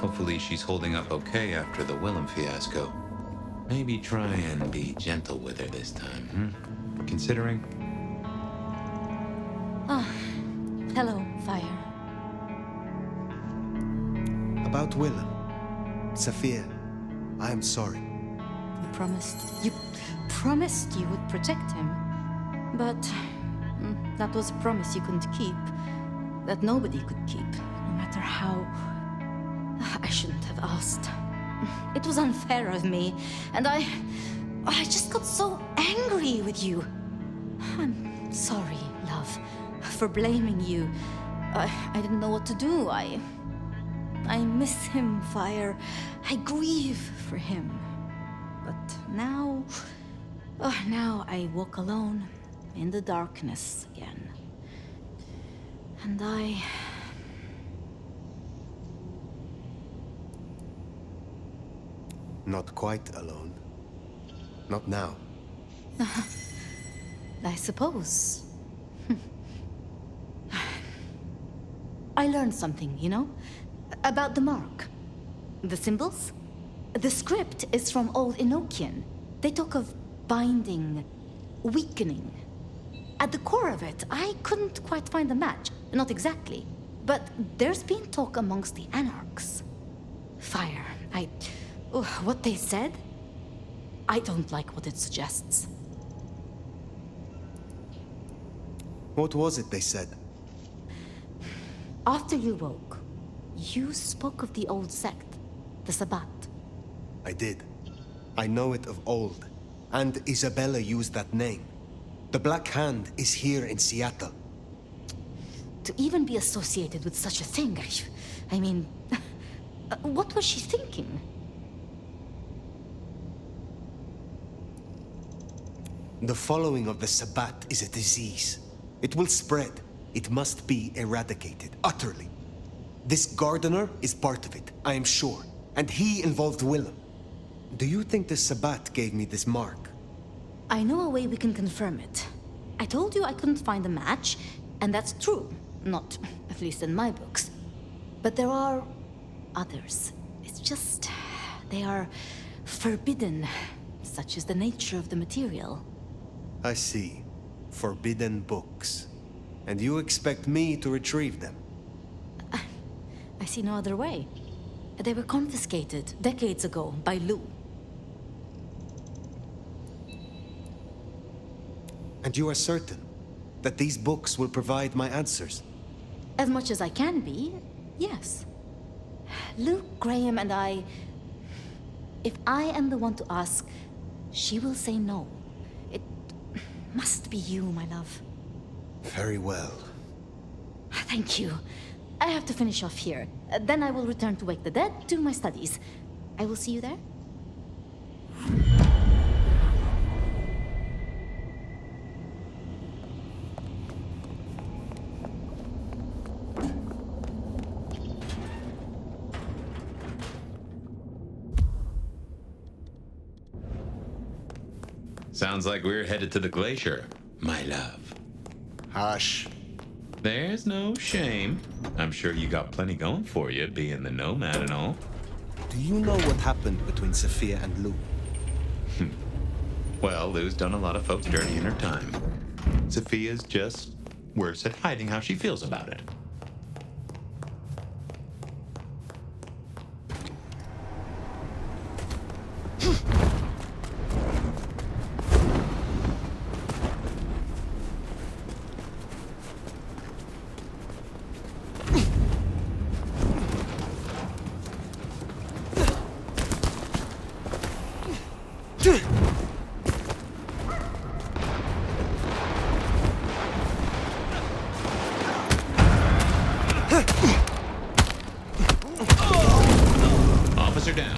Hopefully she's holding up okay after the Willem fiasco. Maybe try and be gentle with her this time, Considering... Ah, hello, Fire. About Willem. Sophia, I am sorry. You promised you would protect him. But that was a promise you couldn't keep. That nobody could keep, no matter how... I shouldn't have asked. It was unfair of me, and I just got so angry with you. I'm sorry, love, for blaming you. I didn't know what to do. I miss him, Fire. I grieve for him. But now I walk alone in the darkness again. And Not quite alone. Not now. I suppose. I learned something, you know? About the mark. The symbols? The script is from Old Enochian. They talk of binding, weakening. At the core of it, I couldn't quite find a match. Not exactly. But there's been talk amongst the Anarchs. Fire, what they said? I don't like what it suggests. What was it they said? After you woke, you spoke of the old sect, the Sabbat. I did. I know it of old. And Isabella used that name. The Black Hand is here in Seattle. To even be associated with such a thing, I mean... what was she thinking? The following of the Sabbat is a disease. It will spread. It must be eradicated, utterly. This gardener is part of it, I am sure. And he involved Willem. Do you think the Sabbat gave me this mark? I know a way we can confirm it. I told you I couldn't find a match, and that's true. Not, at least in my books. But there are others. It's just... they are forbidden. Such is the nature of the material. I see. Forbidden books. And you expect me to retrieve them? I see no other way. They were confiscated decades ago by Lou. And you are certain that these books will provide my answers? As much as I can be, yes. Luke, Graham, and I... If I am the one to ask, she will say no. It must be you, my love. Very well. Thank you. I have to finish off here. Then I will return to Wake the Dead, do my studies. I will see you there. Sounds like we're headed to the glacier, my love. Hush. There's no shame. I'm sure you got plenty going for you, being the nomad and all. Do you know what happened between Sophia and Lou? Well, Lou's done a lot of folks dirty in her time. Sophia's just worse at hiding how she feels about it. Officer down.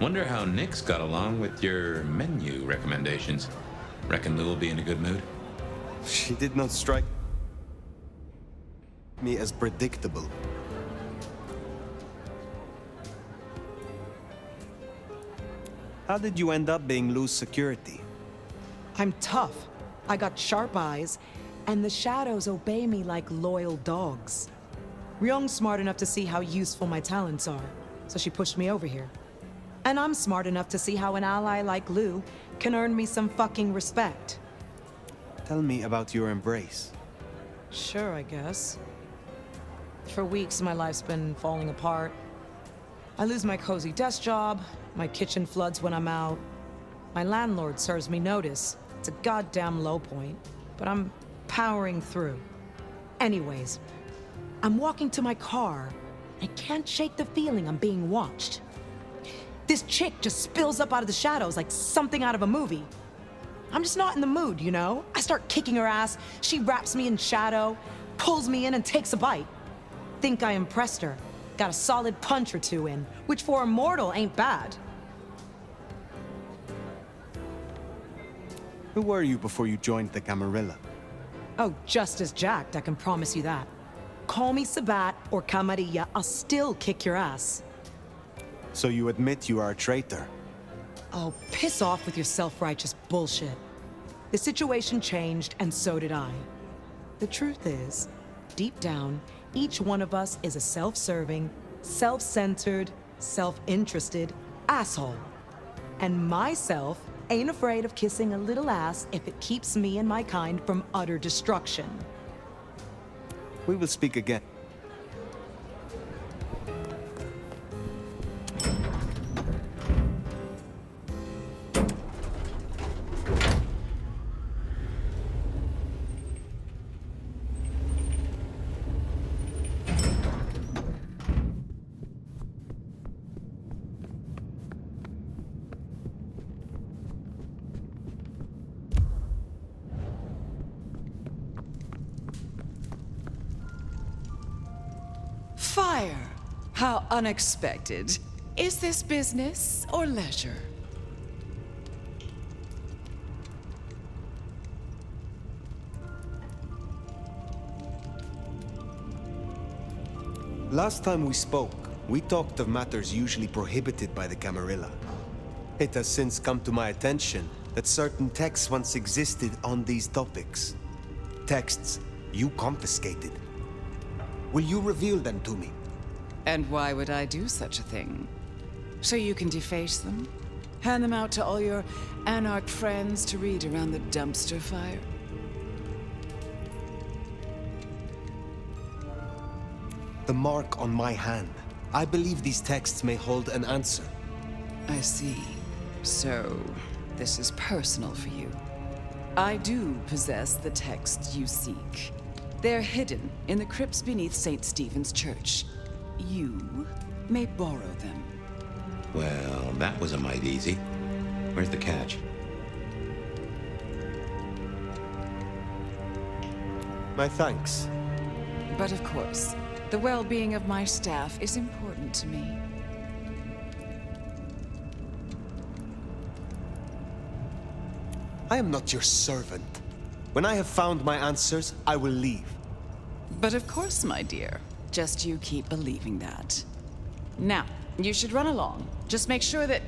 Wonder how Nyx got along with your menu recommendations. Reckon Lou will be in a good mood? She did not strike me as predictable. How did you end up being Lou's security? I'm tough. I got sharp eyes, and the shadows obey me like loyal dogs. Ryong's smart enough to see how useful my talents are, so she pushed me over here. And I'm smart enough to see how an ally like Lou can earn me some fucking respect. Tell me about your embrace. Sure, I guess. For weeks, my life's been falling apart. I lose my cozy desk job, my kitchen floods when I'm out. My landlord serves me notice. It's a goddamn low point, but I'm powering through. Anyways, I'm walking to my car. I can't shake the feeling I'm being watched. This chick just spills up out of the shadows like something out of a movie. I'm just not in the mood, you know? I start kicking her ass, she wraps me in shadow, pulls me in and takes a bite. Think I impressed her. Got a solid punch or two in, which for a mortal ain't bad. Who were you before you joined the Camarilla? Oh, just as jacked, I can promise you that. Call me Sabat or Camarilla, I'll still kick your ass. So you admit you are a traitor? Oh, piss off with your self-righteous bullshit. The situation changed, and so did I. The truth is, deep down, each one of us is a self-serving, self-centered, self-interested asshole. And myself ain't afraid of kissing a little ass if it keeps me and my kind from utter destruction. We will speak again. Fire! How unexpected. Is this business or leisure? Last time we spoke, we talked of matters usually prohibited by the Camarilla. It has since come to my attention that certain texts once existed on these topics. Texts you confiscated. Will you reveal them to me? And why would I do such a thing? So you can deface them? Hand them out to all your anarch friends to read around the dumpster fire? The mark on my hand. I believe these texts may hold an answer. I see. So, this is personal for you. I do possess the texts you seek. They're hidden in the crypts beneath St. Stephen's Church. You may borrow them. Well, that was a mite easy. Where's the catch? My thanks. But of course, the well-being of my staff is important to me. I am not your servant. When I have found my answers, I will leave. But of course, my dear. Just you keep believing that. Now, you should run along. Just make sure that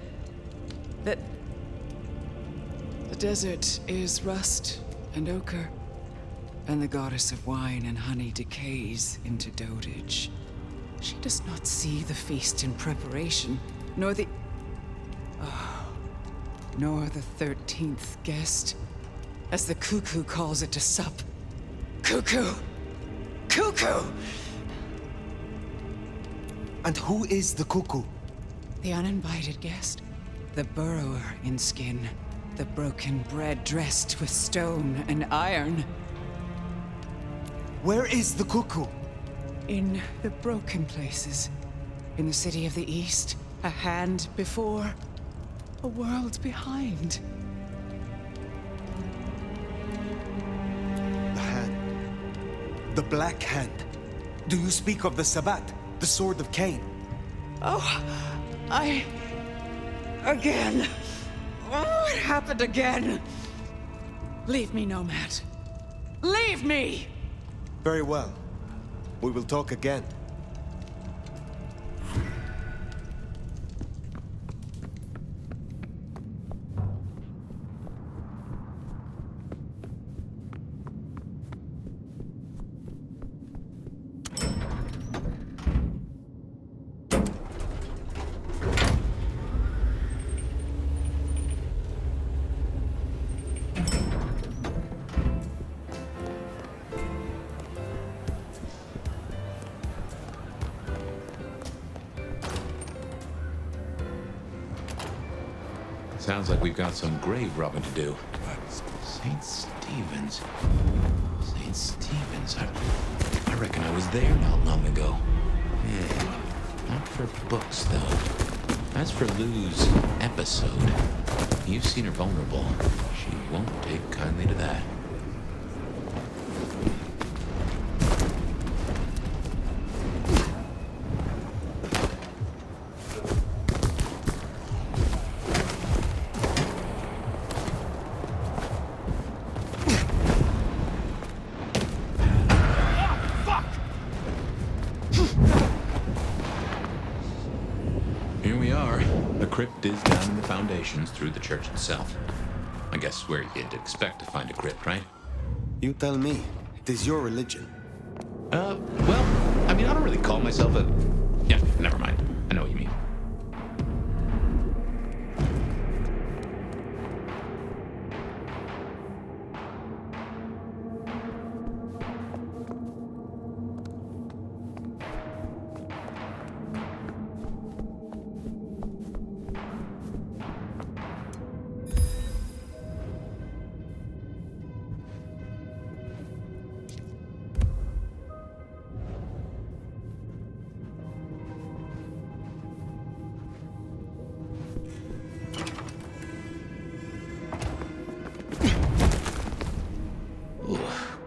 the desert is rust and ochre, and the goddess of wine and honey decays into dotage. She does not see the feast in preparation, nor the 13th guest, as the cuckoo calls it to sup. Cuckoo! Cuckoo! And who is the cuckoo? The uninvited guest. The burrower in skin. The broken bread dressed with stone and iron. Where is the cuckoo? In the broken places. In the city of the East. A hand before. A world behind. The hand. The Black Hand. Do you speak of the Sabbat? The Sword of Cain? Oh, Again. Oh, it happened again. Leave me, Nomad. Leave me! Very well. We will talk again. Sounds like we've got some grave robbing to do. St. Stephen's. St. Stephen's. I reckon I was there not long ago. Yeah. Not for books, though. As for Lou's episode, you've seen her vulnerable. She won't take kindly to that. Here we are. The crypt is down in the foundations through the church itself. I guess where you'd expect to find a crypt, right? You tell me. It is your religion. Well, I mean, I don't really call myself a... Yeah, never mind. I know what you mean.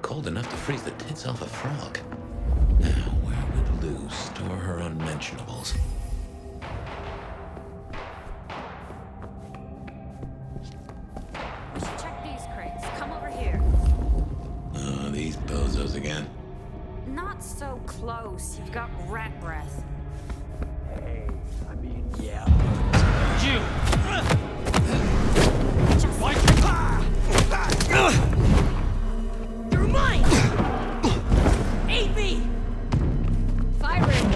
Cold enough to freeze the tits off a frog. Now, where would Lou store her unmentionables? We should check these crates. Come over here. Oh, these bozos again. Not so close. You've got rat breath. You're mine! AB! Firing!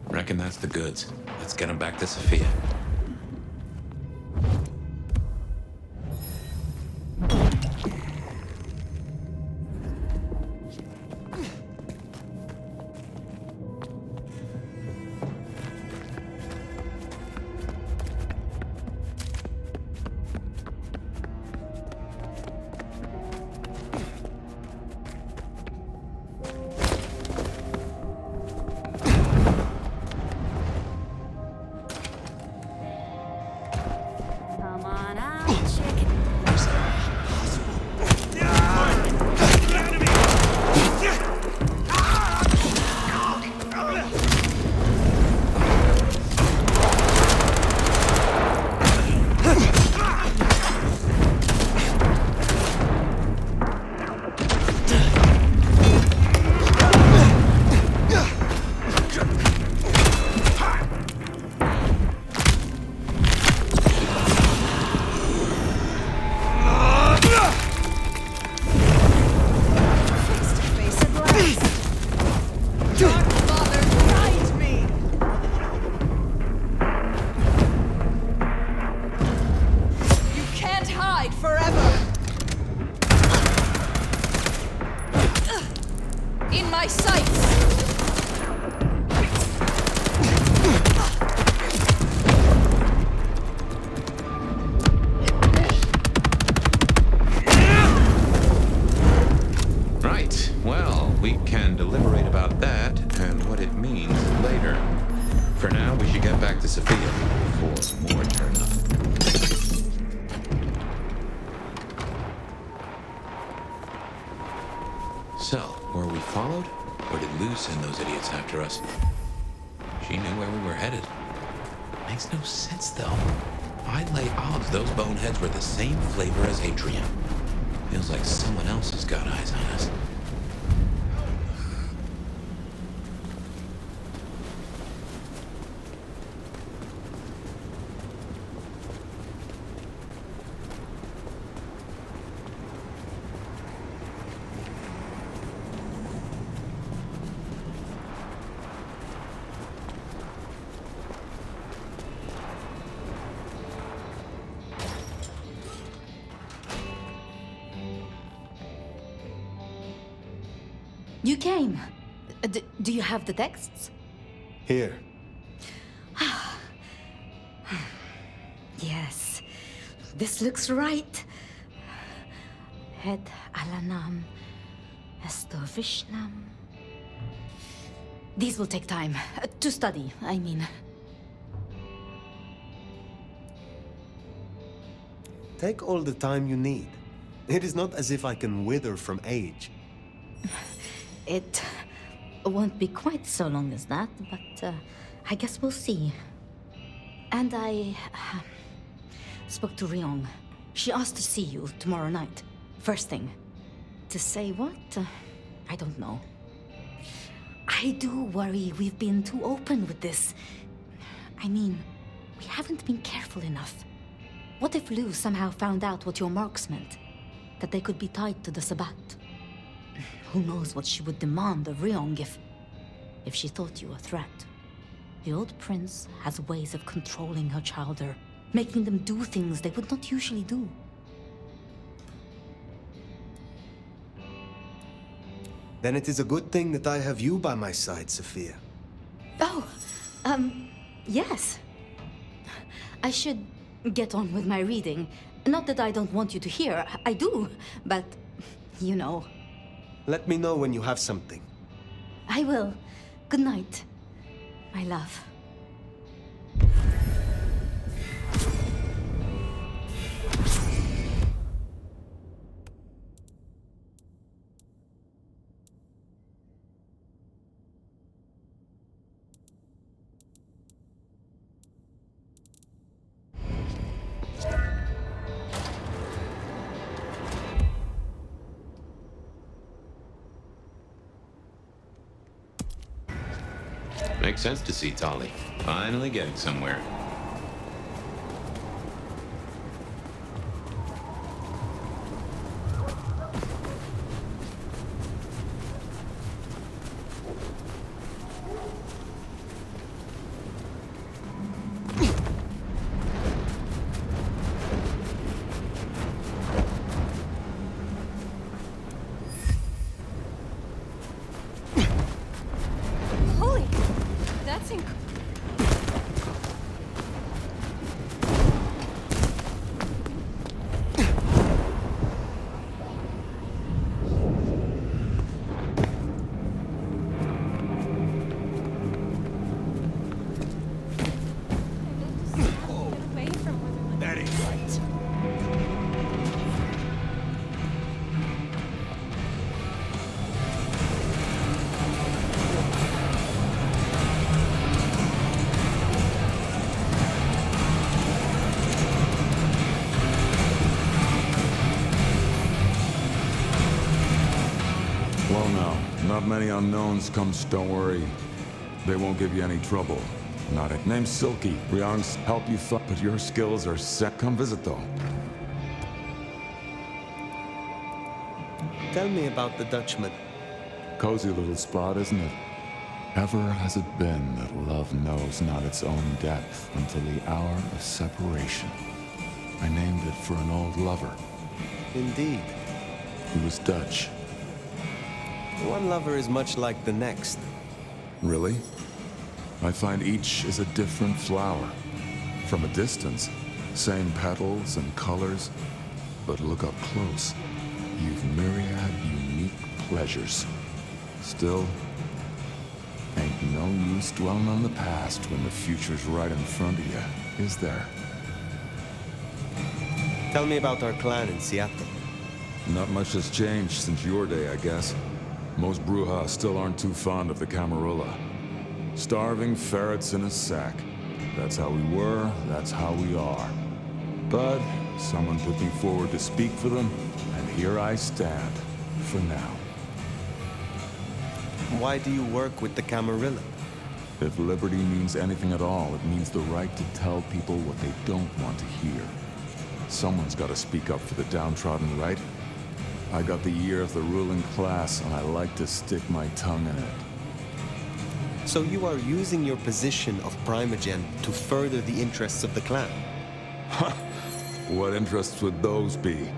Reckon that's the goods. Let's get them back to Sophia. send those idiots after us. She knew where we were headed. Makes no sense, though. I'd lay odds those boneheads were the same flavor as Adrian. Feels like someone else has got eyes on us. You came. Do you have the texts? Here. Yes. This looks right. Het alanam esto vishnam. These will take time. To study, I mean. Take all the time you need. It is not as if I can wither from age. It won't be quite so long as that, but I guess we'll see. And I spoke to Ryong. She asked to see you tomorrow night. First thing. To say what? I don't know. I do worry we've been too open with this. I mean, we haven't been careful enough. What if Lou somehow found out what your marks meant? That they could be tied to the Sabbat? Who knows what she would demand of Ryong if she thought you a threat. The old prince has ways of controlling her chowder, making them do things they would not usually do. Then it is a good thing that I have you by my side, Sophia. Oh, yes. I should get on with my reading. Not that I don't want you to hear, I do, but, you know. Let me know when you have something. I will. Good night, my love. Makes sense to see Tali. Finally getting somewhere. Holy! That's incredible. That ain't right. Well, now, not many unknowns comes, don't worry. They won't give you any trouble. Not it. Name's Silky. Ryong's help you fuck, but your skills are set. Come visit, though. Tell me about the Dutchman. Cozy little spot, isn't it? Ever has it been that love knows not its own depth until the hour of separation. I named it for an old lover. Indeed. He was Dutch. One lover is much like the next. Really? I find each is a different flower. From a distance, same petals and colors, but look up close. You've myriad unique pleasures. Still, ain't no use dwelling on the past when the future's right in front of you, is there? Tell me about our clan in Seattle. Not much has changed since your day, I guess. Most Bruja still aren't too fond of the Camarilla. Starving ferrets in a sack. That's how we were, that's how we are. But someone put me forward to speak for them, and here I stand, for now. Why do you work with the Camarilla? If liberty means anything at all, it means the right to tell people what they don't want to hear. Someone's got to speak up for the downtrodden, right? I got the ear of the ruling class, and I like to stick my tongue in it. So you are using your position of Primogen to further the interests of the clan? What interests would those be?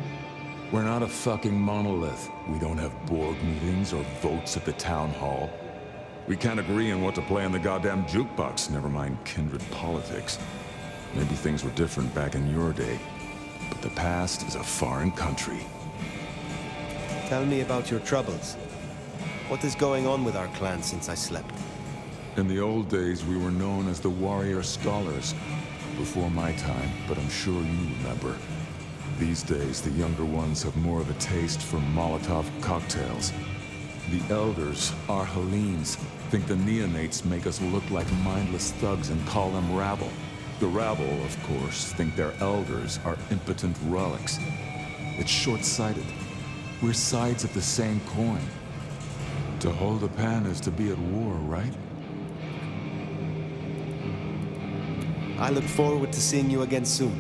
We're not a fucking monolith. We don't have board meetings or votes at the town hall. We can't agree on what to play in the goddamn jukebox, never mind kindred politics. Maybe things were different back in your day, but the past is a foreign country. Tell me about your troubles. What is going on with our clan since I slept? In the old days, we were known as the Warrior Scholars. Before my time, but I'm sure you remember. These days, the younger ones have more of a taste for Molotov cocktails. The elders, our Hellenes, think the neonates make us look like mindless thugs and call them rabble. The rabble, of course, think their elders are impotent relics. It's short-sighted. We're sides of the same coin. To hold a pen is to be at war, right? I look forward to seeing you again soon.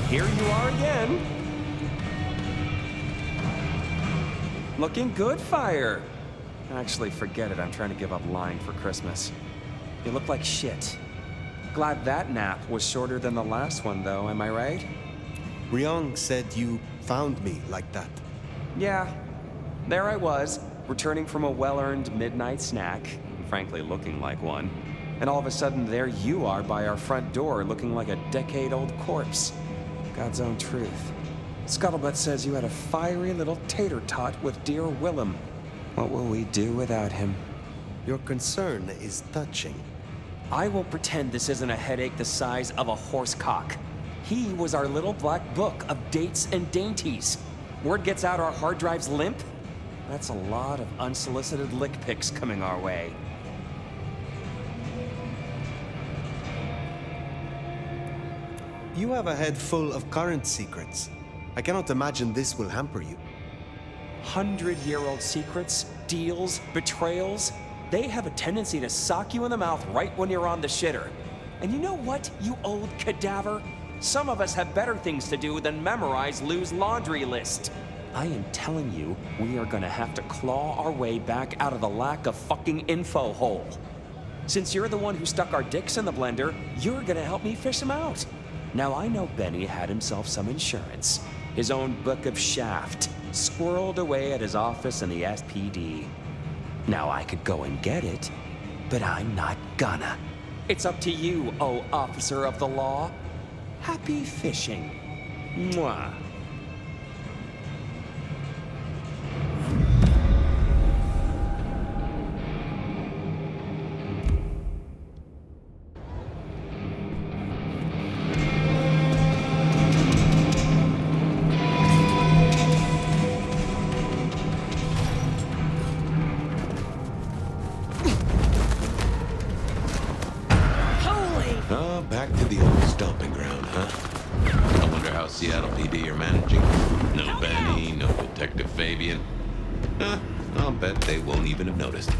Here you are again. Looking good, Fire. Actually, forget it. I'm trying to give up lying for Christmas. You look like shit. Glad that nap was shorter than the last one, though, am I right? Ryong said you found me like that. Yeah. There I was, returning from a well-earned midnight snack, frankly looking like one. And all of a sudden, there you are by our front door, looking like a decade-old corpse. God's own truth. Scuttlebutt says you had a fiery little tater-tot with dear Willem. What will we do without him? Your concern is touching. I will pretend this isn't a headache the size of a horse cock. He was our little black book of dates and dainties. Word gets out our hard drive's limp? That's a lot of unsolicited lick pics coming our way. You have a head full of current secrets. I cannot imagine this will hamper you. 100-year-old secrets, deals, betrayals, they have a tendency to sock you in the mouth right when you're on the shitter. And you know what, you old cadaver? Some of us have better things to do than memorize Lou's laundry list. I am telling you, we are gonna have to claw our way back out of the lack of fucking info hole. Since you're the one who stuck our dicks in the blender, you're gonna help me fish them out. Now, I know Benny had himself some insurance. His own book of Shaft, squirreled away at his office in the SPD. Now, I could go and get it, but I'm not gonna. It's up to you, oh officer of the law. Happy fishing. Mwah. Back to the old stomping ground, huh? I wonder how Seattle PD are managing. No Benny, no Detective Fabian. I'll bet they won't even have noticed.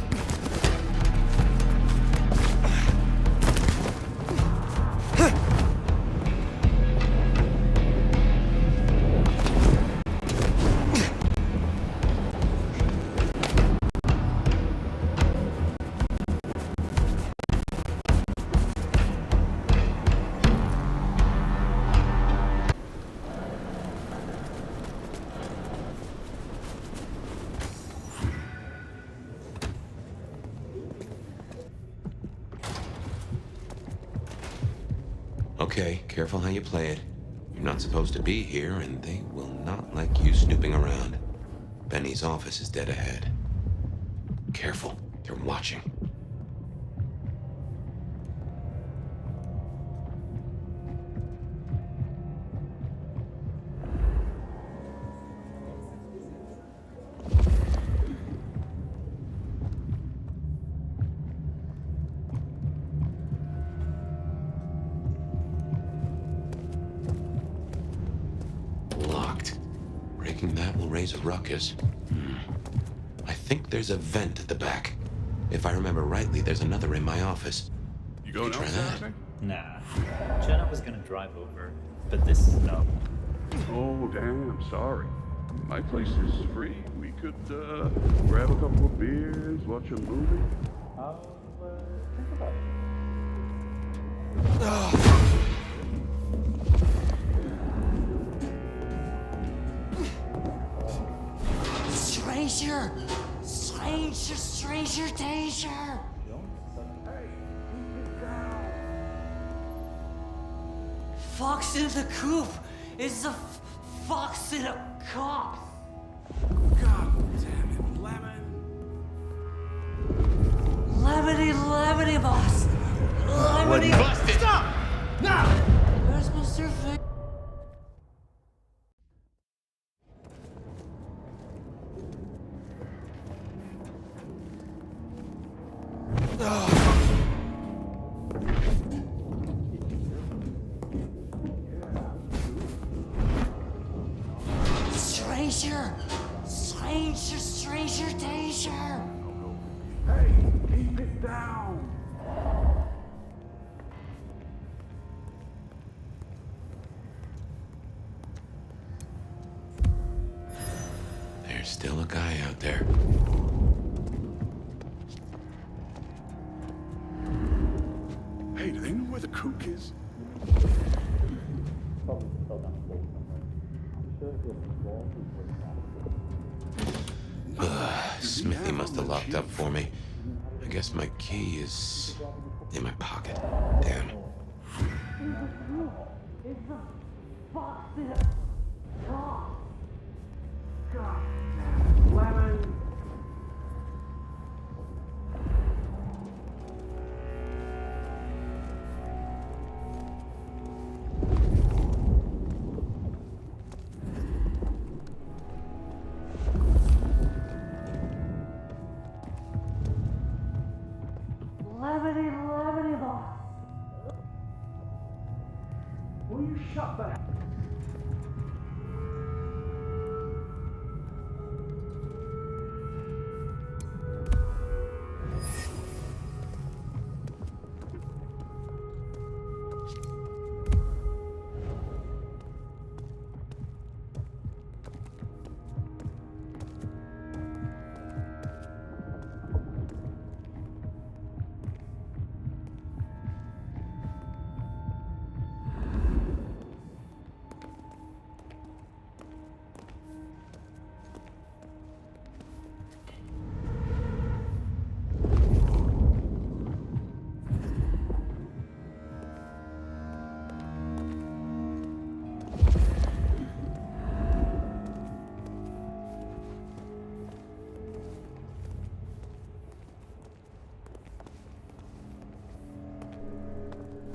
Okay, careful how you play it. You're not supposed to be here, and they will not like you snooping around. Benny's office is dead ahead. Careful, they're watching. Locked. Breaking that will raise a ruckus. I think there's a vent at the back. If I remember rightly, there's another in my office. You going Try outside? that. Nah. Jenna was gonna drive over, but this, no. Oh, damn, sorry. My place is free. We could, grab a couple of beers, watch a movie. I'll, think about it. Stranger! Stranger danger! Fox in the coop is a fox in a cop! God damn it, Lemon! Lemony, boss! Lemony! Busted! Stop! Now! Where's Mr. Vic? Stranger danger! Hey, keep it down! There's still a guy out there. Hey, do they know where the cook is? Probably fell down a hole somewhere. I'm sure if it was involved, we would have found it. Smithy must have locked up for me. I guess my key is in my pocket. Damn. It's a fox in a cop! God damn it, Lemon! Lemony, boss! Will you shut the hell?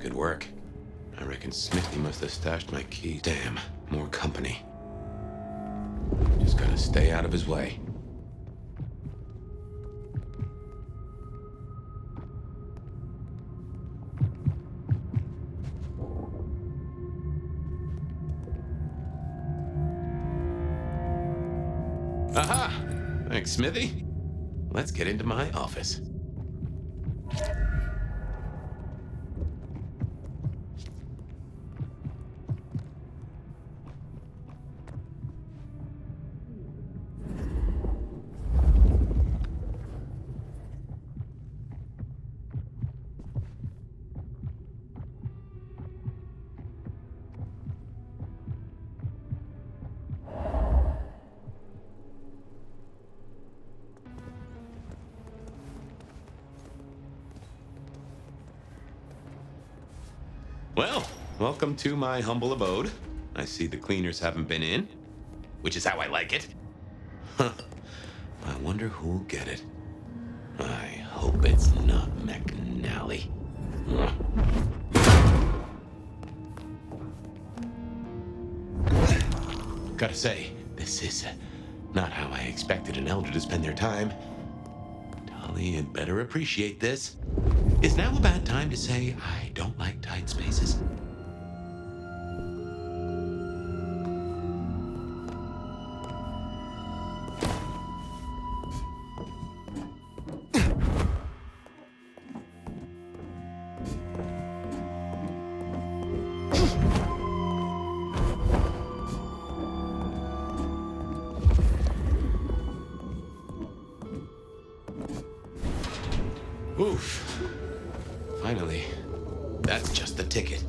Good work. I reckon Smithy must have stashed my key. Damn, more company. Just gotta stay out of his way. Aha! Thanks, Smithy. Let's get into my office. Well, welcome to my humble abode. I see the cleaners haven't been in, which is how I like it. Huh. I wonder who'll get it. I hope it's not McNally. Gotta say, this is not how I expected an elder to spend their time. Dolly had better appreciate this. Is now a bad time to say I don't like tight spaces? Oof. Finally. That's just the ticket.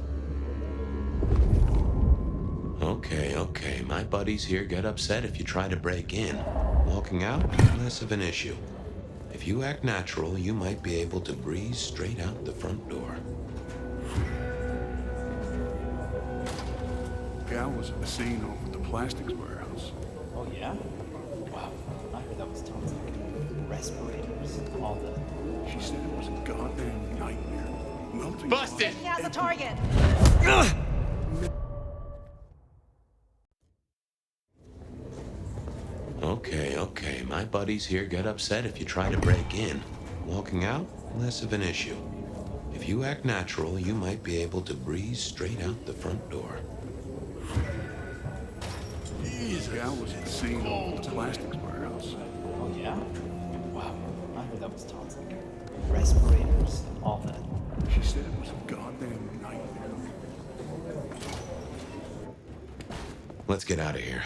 Okay. My buddies here get upset if you try to break in. Walking out, less of an issue. If you act natural, you might be able to breeze straight out the front door. Gal was at the scene over at the plastics warehouse. Oh, yeah? Wow. I heard that was toxic. Respirators, all the... She said it was a goddamn nightmare. Melting Busted! He has a target! Okay. My buddies here get upset if you try to break in. Walking out, less of an issue. If you act natural, you might be able to breeze straight out the front door. Gal was at the scene over at the plastics warehouse. Oh, yeah? Wow. I heard that was toxic. Respirators, all that. She said it was a goddamn nightmare. Let's get out of here.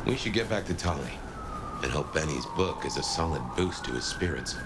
We should get back to Tolly and hope Benny's book is a solid boost to his spirits.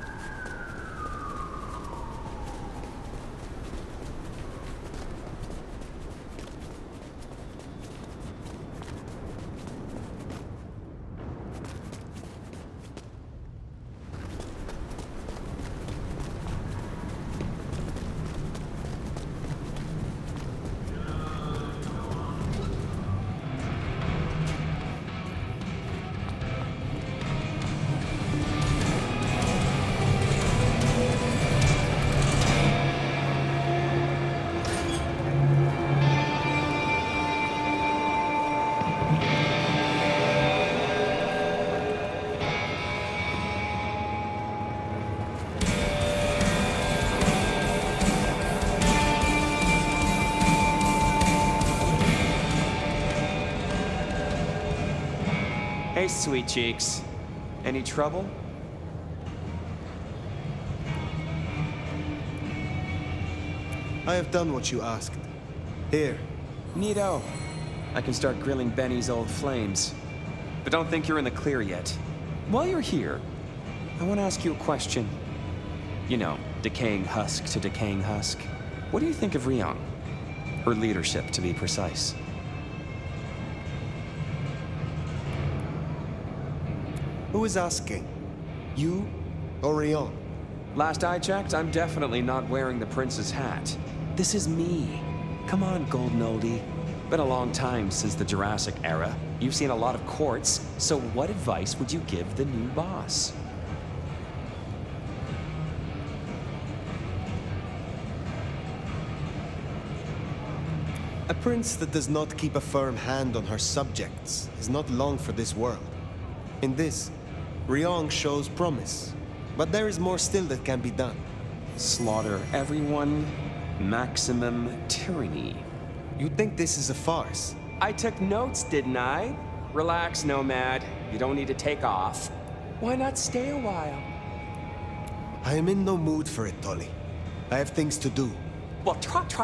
Hey, sweet cheeks. Any trouble? I have done what you asked. Here. Neato. I can start grilling Benny's old flames. But don't think you're in the clear yet. While you're here, I want to ask you a question. You know, decaying husk to decaying husk. What do you think of Ryong? Her leadership, to be precise. Who is asking? You? Orion? Last I checked, I'm definitely not wearing the prince's hat. This is me. Come on, golden oldie. Been a long time since the Jurassic era. You've seen a lot of courts, so what advice would you give the new boss? A prince that does not keep a firm hand on her subjects is not long for this world. In this, Ryong shows promise, but there is more still that can be done. Slaughter everyone, maximum tyranny. You think this is a farce? I took notes, didn't I? Relax, Nomad. You don't need to take off. Why not stay a while? I am in no mood for it, Tolly. I have things to do. Well, trot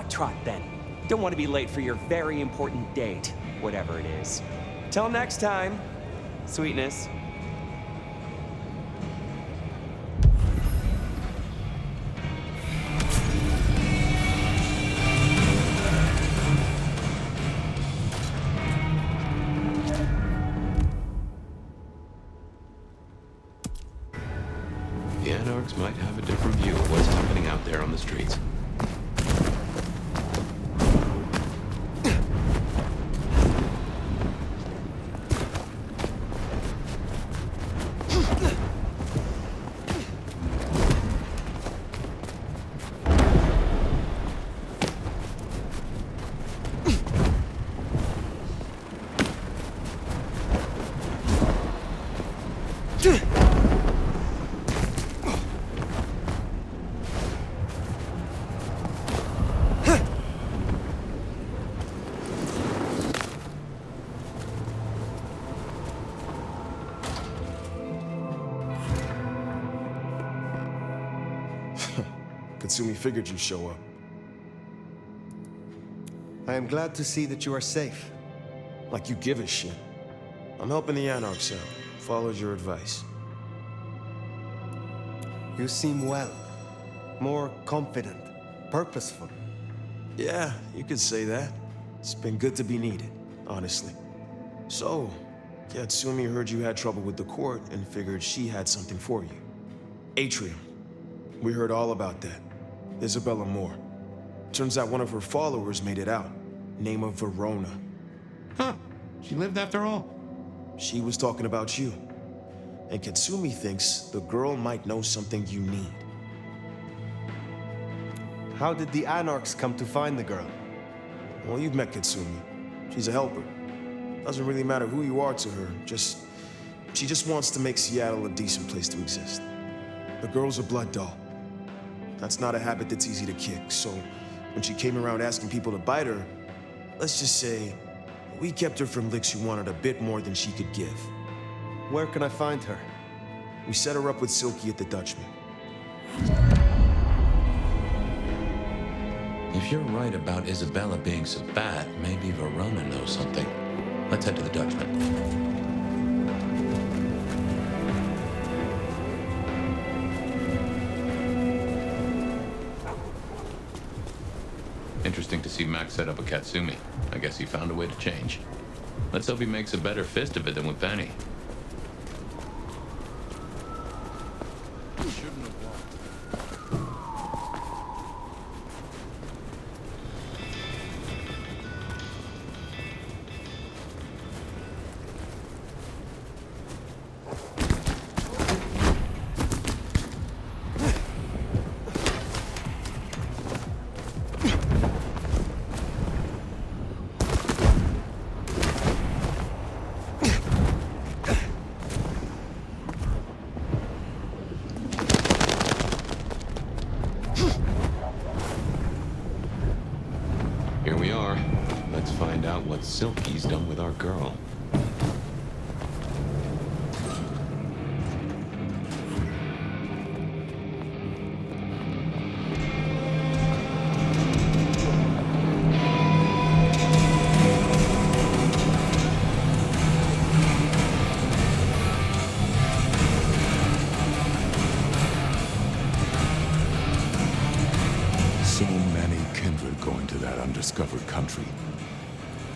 then. Don't want to be late for your very important date, whatever it is. Till next time, sweetness. The Anarchs might have a different view of what's happening out there on the streets. Katsumi figured you'd show up. I am glad to see that you are safe. Like you give a shit. I'm helping the Anarchs out. Followed your advice. You seem well. More confident. Purposeful. Yeah, you could say that. It's been good to be needed, honestly. So, Katsumi heard you had trouble with the court and figured she had something for you. Atrium. We heard all about that. Isabella Moore. Turns out one of her followers made it out. Name of Verona. Huh. She lived after all. She was talking about you. And Katsumi thinks the girl might know something you need. How did the Anarchs come to find the girl? Well, you've met Katsumi. She's a helper. Doesn't really matter who you are to her, she just wants to make Seattle a decent place to exist. The girl's a blood doll. That's not a habit that's easy to kick, so when she came around asking people to bite her, let's just say, we kept her from licks who wanted a bit more than she could give. Where can I find her? We set her up with Silky at the Dutchman. If you're right about Isabella being Sabat, maybe Verona knows something. Let's head to the Dutchman. Interesting to see Max set up a Katsumi. I guess he found a way to change. Let's hope he makes a better fist of it than with Penny. Here we are. Let's find out what Silky's done with our girl. So many kindred going to that undiscovered country.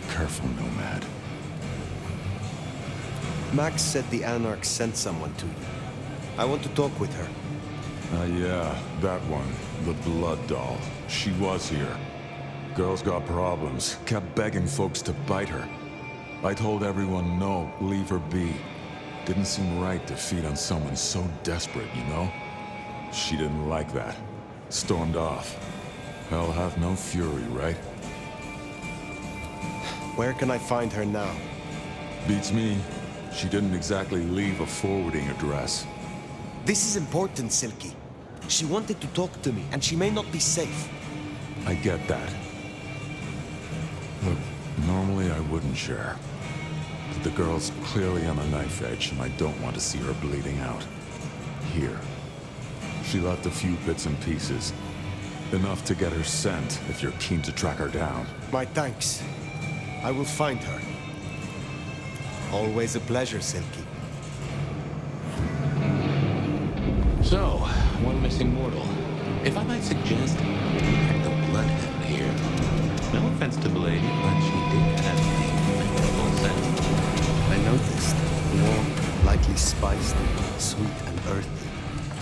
Careful, Nomad. Max said the Anarchs sent someone to you. I want to talk with her. Yeah, that one. The blood doll. She was here. Girl's got problems. Kept begging folks to bite her. I told everyone no, leave her be. Didn't seem right to feed on someone so desperate, you know? She didn't like that. Stormed off. Hell have no fury, right? Where can I find her now? Beats me. She didn't exactly leave a forwarding address. This is important, Silky. She wanted to talk to me, and she may not be safe. I get that. Look, normally I wouldn't share. But the girl's clearly on the knife edge, and I don't want to see her bleeding out. Here. She left a few bits and pieces. Enough to get her scent if you're keen to track her down. My thanks. I will find her. Always a pleasure, Silky. So, one missing mortal. If I might suggest, check the bloodhound here. No offense to Blade, but she did have a memorable scent. I noticed. Warm, lightly spiced, sweet and earthy.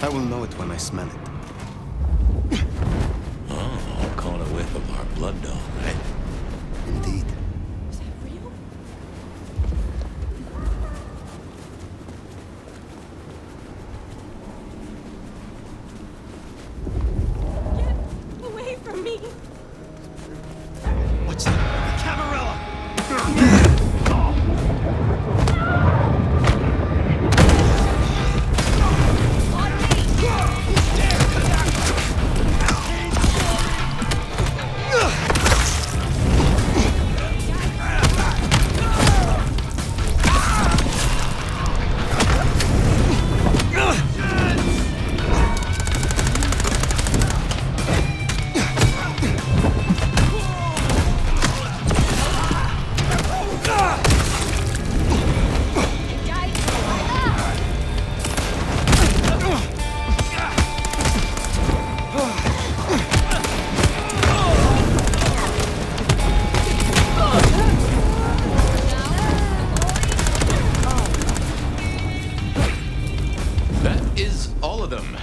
I will know it when I smell it. Oh, caught a whiff of our blood dog, right? Indeed. Is that real? Get away from me! What's that? Camarilla! That is all of them.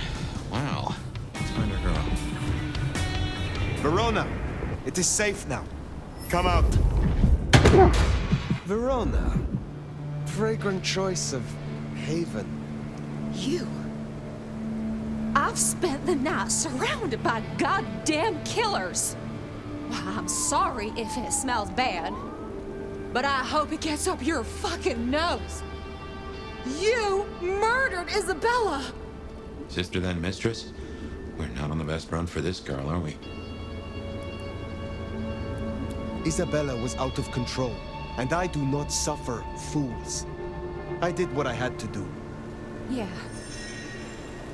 Wow. Let's find our girl. Verona! It is safe now. Come out. Verona. Fragrant choice of haven. You? I've spent the night surrounded by goddamn killers. Well, I'm sorry if it smells bad, but I hope it gets up your fucking nose. You murdered Isabella! Sister then mistress? We're not on the best run for this girl, are we? Isabella was out of control, and I do not suffer fools. I did what I had to do. Yeah.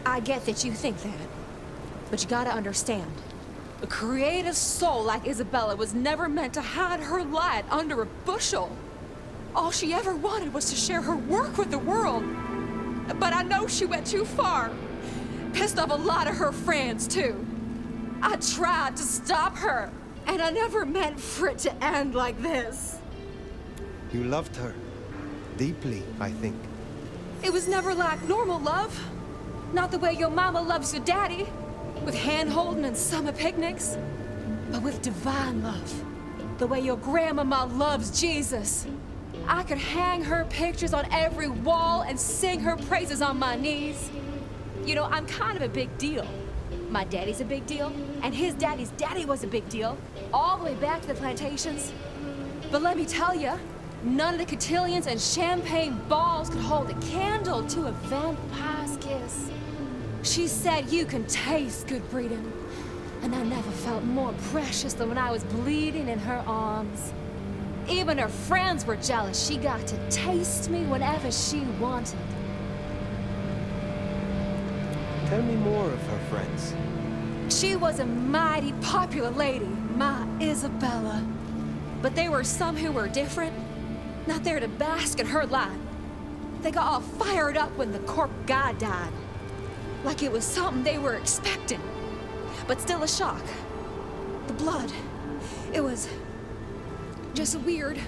I get that you think that, but you gotta understand. A creative soul like Isabella was never meant to hide her light under a bushel. All she ever wanted was to share her work with the world. But I know she went too far. Pissed off a lot of her friends, too. I tried to stop her, and I never meant for it to end like this. You loved her. Deeply, I think. It was never like normal love. Not the way your mama loves your daddy, with hand-holding and summer picnics, but with divine love. The way your grandmama loves Jesus. I could hang her pictures on every wall and sing her praises on my knees. You know, I'm kind of a big deal. My daddy's a big deal, and his daddy's daddy was a big deal, all the way back to the plantations. But let me tell you, none of the cotillions and champagne balls could hold a candle to a vampire's kiss. She said you can taste good breeding, and I never felt more precious than when I was bleeding in her arms. Even her friends were jealous. She got to taste me whenever she wanted. Tell me more of her friends. She was a mighty popular lady, my Isabella. But there were some who were different, not there to bask in her light. They got all fired up when the corp guy died. Like it was something they were expecting, but still a shock. The blood, it was just weird.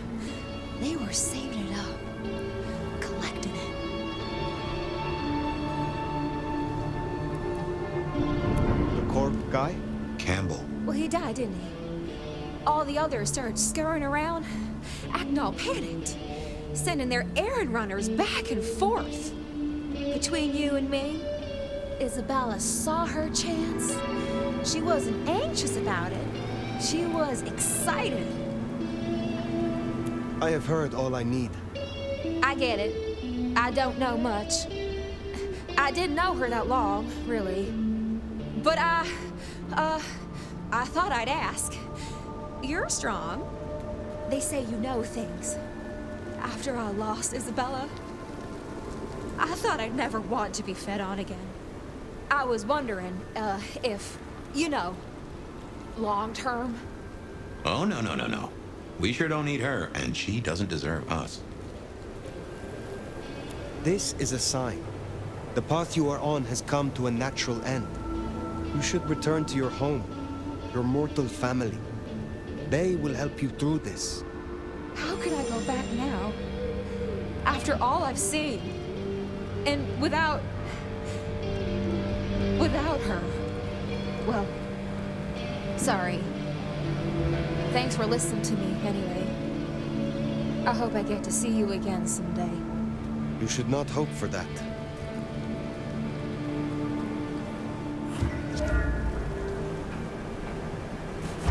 They were saving it up, collecting it. The corp guy? Campbell. Well, he died, didn't he? All the others started scurrying around, acting all panicked, sending their errand runners back and forth. Between you and me, Isabella saw her chance. She wasn't anxious about it. She was excited. I have heard all I need. I get it. I don't know much. I didn't know her that long, really. But I thought I'd ask. You're strong. They say you know things. After I lost Isabella, I thought I'd never want to be fed on again. I was wondering, if, you know, long term. Oh, no, no, no, no. We sure don't need her, and she doesn't deserve us. This is a sign. The path you are on has come to a natural end. You should return to your home, your mortal family. They will help you through this. How could I go back now? After all I've seen. And without her. Well, sorry. Thanks for listening to me, anyway. I hope I get to see you again someday. You should not hope for that.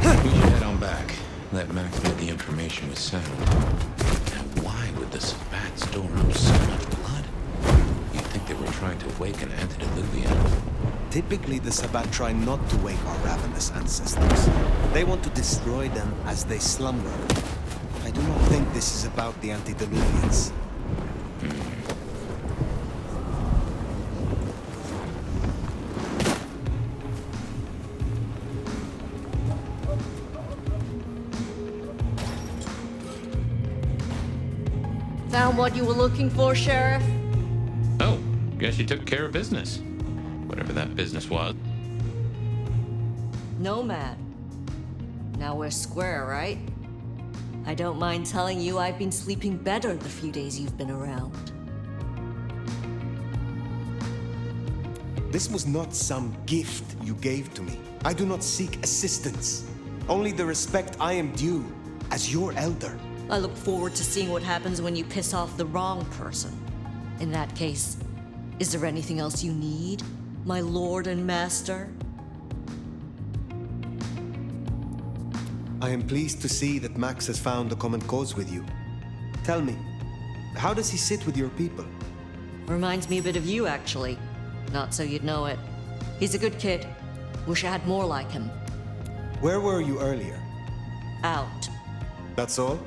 We should head on back. Let Max know the information was sound. Now, why would the Sabbat store up so much blood? You'd think they were trying to awaken antediluvian. Typically, the Sabbat try not to wake our ravenous ancestors. They want to destroy them as they slumber. I do not think this is about the antediluvians. Found what you were looking for, Sheriff? Oh, guess you took care of business. Whatever that business was. Nomad. Now we're square, right? I don't mind telling you I've been sleeping better the few days you've been around. This was not some gift you gave to me. I do not seek assistance. Only the respect I am due as your elder. I look forward to seeing what happens when you piss off the wrong person. In that case, is there anything else you need, my lord and master? I am pleased to see that Max has found a common cause with you. Tell me, how does he sit with your people? Reminds me a bit of you, actually. Not so you'd know it. He's a good kid. Wish I had more like him. Where were you earlier? Out. That's all?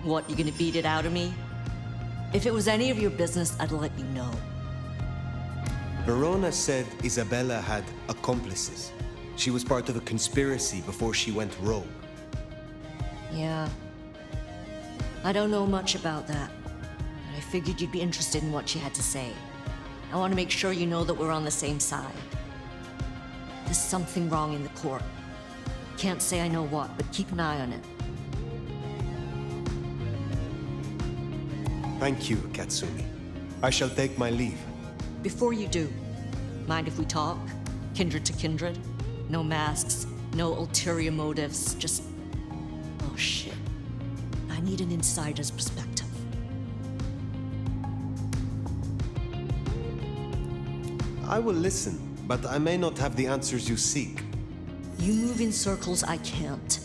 What, you gonna beat it out of me? If it was any of your business, I'd let you know. Verona said Isabella had accomplices. She was part of a conspiracy before she went rogue. Yeah. I don't know much about that, but I figured you'd be interested in what she had to say. I want to make sure you know that we're on the same side. There's something wrong in the court. Can't say I know what, but keep an eye on it. Thank you, Katsumi. I shall take my leave. Before you do, mind if we talk? Kindred to kindred? No masks, no ulterior motives, just... Oh shit. I need an insider's perspective. I will listen, but I may not have the answers you seek. You move in circles I can't.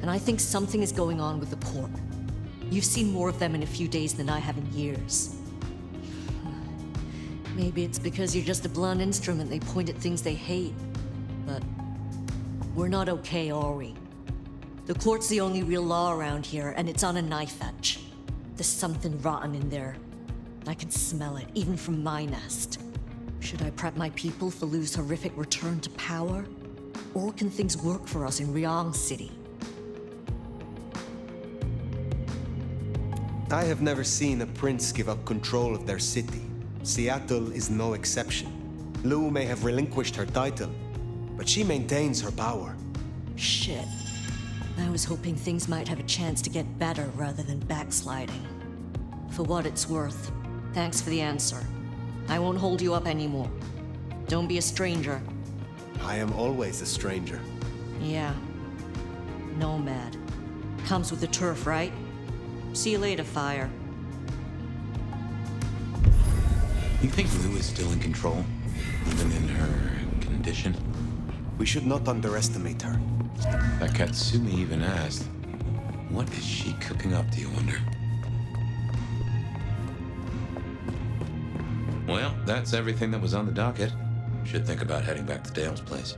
And I think something is going on with the court. You've seen more of them in a few days than I have in years. Maybe it's because you're just a blunt instrument they point at things they hate. But we're not okay, are we? The court's the only real law around here, and it's on a knife edge. There's something rotten in there. I can smell it, even from my nest. Should I prep my people for Lu's horrific return to power? Or can things work for us in Ryong City? I have never seen a prince give up control of their city. Seattle is no exception. Lu may have relinquished her title, but she maintains her power. Shit. I was hoping things might have a chance to get better rather than backsliding. For what it's worth, thanks for the answer. I won't hold you up anymore. Don't be a stranger. I am always a stranger. Yeah. Nomad. Comes with the turf, right? See you later, Fire. You think Lu is still in control? Even in her condition? We should not underestimate her. That Katsumi even asked, what is she cooking up, do you wonder? Well, that's everything that was on the docket. Should think about heading back to Dale's place.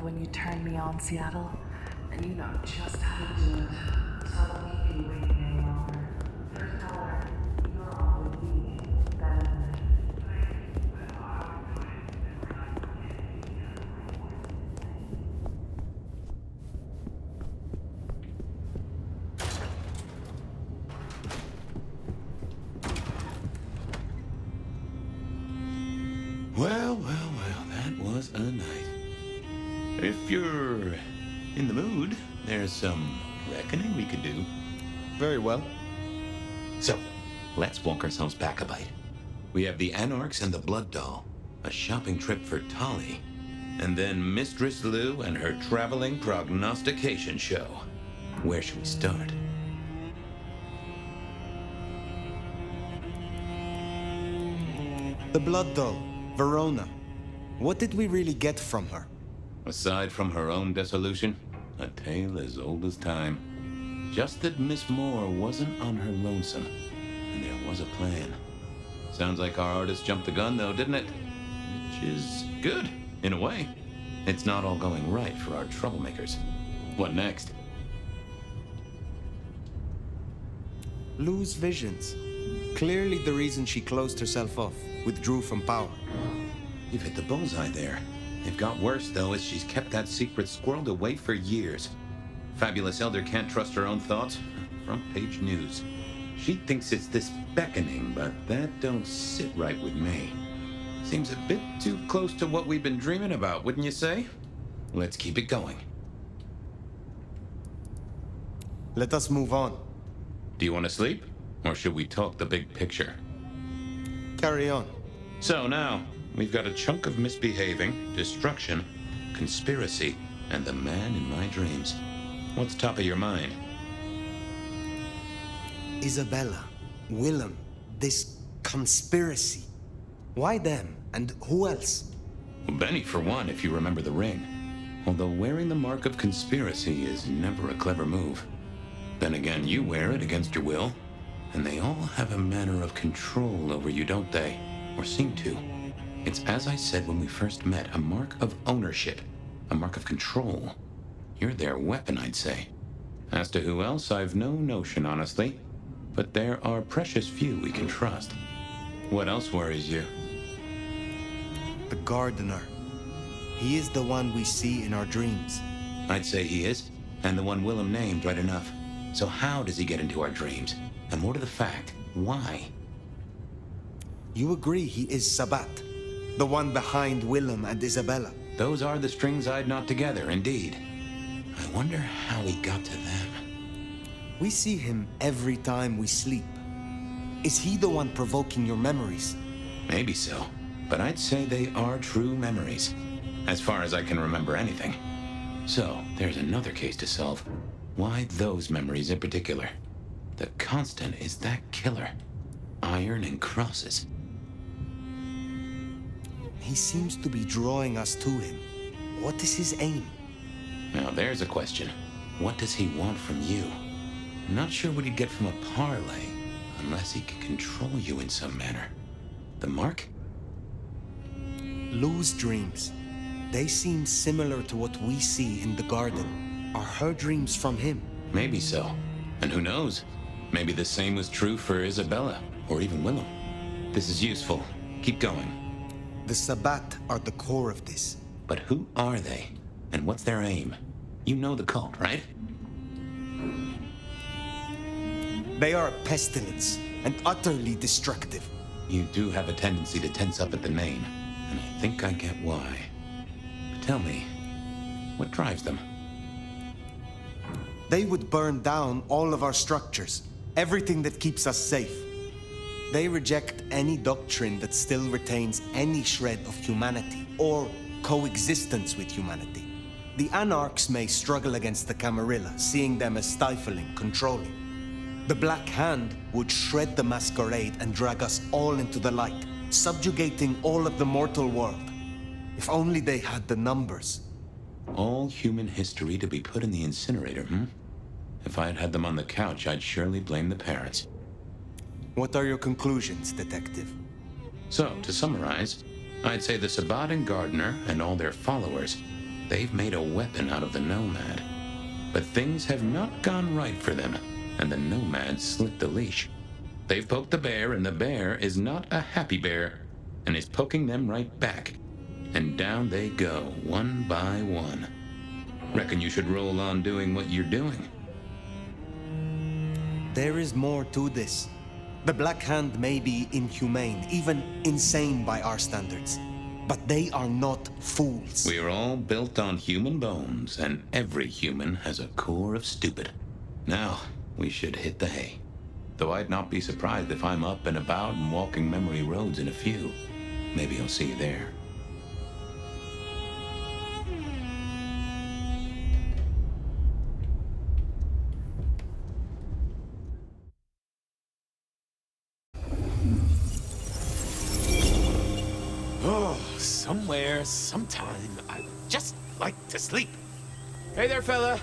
when you turned me on, Seattle, and you know just how to do it. So I won't keep you waiting any longer. First hour, you're on with me. That is it. Well, that was a night. If you're in the mood, there's some reckoning we could do. Very well. So, let's walk ourselves back a bite. We have the Anarchs and the Blood Doll, a shopping trip for Tolly, and then Mistress Lou and her traveling prognostication show. Where should we start? The Blood Doll, Verona. What did we really get from her? Aside from her own dissolution, a tale as old as time. Just that Miss Moore wasn't on her lonesome, and there was a plan. Sounds like our artist jumped the gun, though, didn't it? Which is good, in a way. It's not all going right for our troublemakers. What next? Lou's visions. Clearly the reason she closed herself off, withdrew from power. You've hit the bullseye there. They've got worse, though, as she's kept that secret squirreled away for years. Fabulous Elder can't trust her own thoughts. Front page news. She thinks it's this beckoning, but that don't sit right with me. Seems a bit too close to what we've been dreaming about, wouldn't you say? Let's keep it going. Let us move on. Do you want to sleep? Or should we talk the big picture? Carry on. So now, we've got a chunk of misbehaving, destruction, conspiracy, and the man in my dreams. What's top of your mind? Isabella, Willem, this conspiracy. Why them? And who else? Well, Benny, for one, if you remember the ring. Although wearing the mark of conspiracy is never a clever move. Then again, you wear it against your will, and they all have a manner of control over you, don't they? Or seem to. It's as I said when we first met, a mark of ownership, a mark of control. You're their weapon, I'd say. As to who else, I've no notion, honestly. But there are precious few we can trust. What else worries you? The gardener. He is the one we see in our dreams. I'd say he is, and the one Willem named right enough. So how does he get into our dreams? And more to the fact, why? You agree he is Sabat, the one behind Willem and Isabella. Those are the strings I'd knot together, indeed. I wonder how he got to them. We see him every time we sleep. Is he the one provoking your memories? Maybe so, but I'd say they are true memories, as far as I can remember anything. So, there's another case to solve. Why those memories in particular? The constant is that killer. Iron and crosses. He seems to be drawing us to him. What is his aim? Now there's a question. What does he want from you? I'm not sure what he'd get from a parlay, unless he could control you in some manner. The mark? Lou's dreams. They seem similar to what we see in the garden. Are her dreams from him? Maybe so. And who knows? Maybe the same was true for Isabella, or even Willem. This is useful. Keep going. The Sabat are the core of this. But who are they? And what's their aim? You know the cult, right? They are a pestilence, and utterly destructive. You do have a tendency to tense up at the name, and I think I get why. But tell me, what drives them? They would burn down all of our structures, everything that keeps us safe. They reject any doctrine that still retains any shred of humanity, or coexistence with humanity. The Anarchs may struggle against the Camarilla, seeing them as stifling, controlling. The Black Hand would shred the Masquerade and drag us all into the light, subjugating all of the mortal world. If only they had the numbers. All human history to be put in the incinerator, hmm? If I had had them on the couch, I'd surely blame the parents. What are your conclusions, Detective? So, to summarize, I'd say the Sabat and Gardner and all their followers They've made a weapon out of the Nomad. But things have not gone right for them, and the Nomad slipped the leash. They've poked the bear, and the bear is not a happy bear, and is poking them right back. And down they go, one by one. Reckon you should roll on doing what you're doing. There is more to this. The Black Hand may be inhumane, even insane by our standards. But they are not fools. We are all built on human bones, and every human has a core of stupid. Now, we should hit the hay. Though I'd not be surprised if I'm up and about and walking memory roads in a few. Maybe I'll see you there. Oh, somewhere, sometime, I'd just like to sleep. Hey there, fella.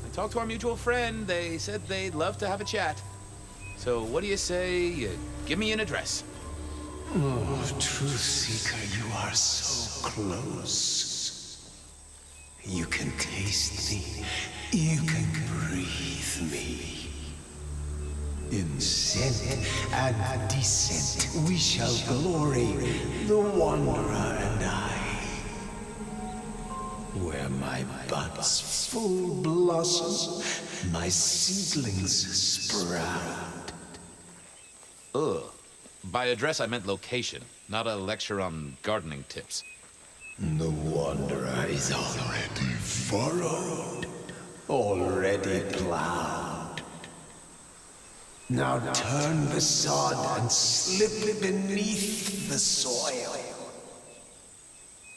I talked to our mutual friend. They said they'd love to have a chat. So what do you say you give me an address? Oh, Truth Seeker, you are so close. You can taste me. You can breathe me. In scent and descent we shall glory, the Wanderer and I. Where my buds full blossom, my seedlings sprout. Ugh. By address, I meant location, not a lecture on gardening tips. The Wanderer is already furrowed, already plowed. Now turn the sod and slip beneath the soil.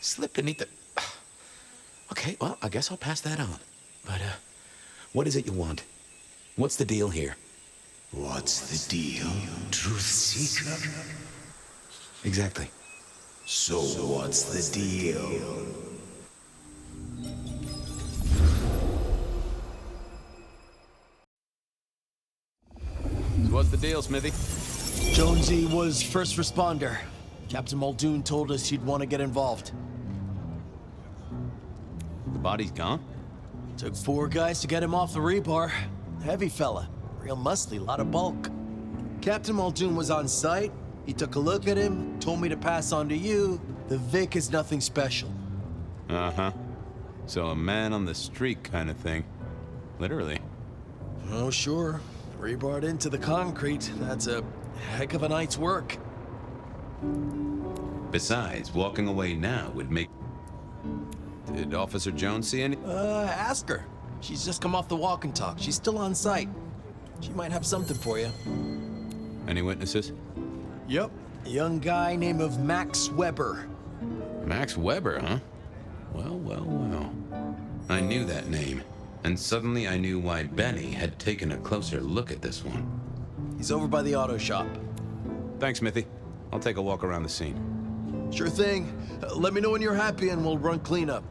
Slip beneath the... Okay, well, I guess I'll pass that on. But, what is it you want? What's the deal here? What's the deal, Truth Seeker? Exactly. So what's the deal? So what's the deal, Smithy? Jonesy was first responder. Captain Muldoon told us he'd want to get involved. The body's gone? Took 4 guys to get him off the rebar. Heavy fella. Real muscly, lot of bulk. Captain Muldoon was on site. He took a look at him, told me to pass on to you. The Vic is nothing special. Uh-huh. So a man on the street kind of thing. Literally. Oh, sure. Rebarred into the concrete. That's a heck of a night's work. Besides, walking away now would make... Did Officer Jones see any? Ask her. She's just come off the walk and talk. She's still on site. She might have something for you. Any witnesses? Yep. A young guy named of Max Weber. Max Weber, huh? Well, well, well. I knew that name. And suddenly I knew why Benny had taken a closer look at this one. He's over by the auto shop. Thanks, Smithy. I'll take a walk around the scene. Sure thing. Let me know when you're happy and we'll run cleanup.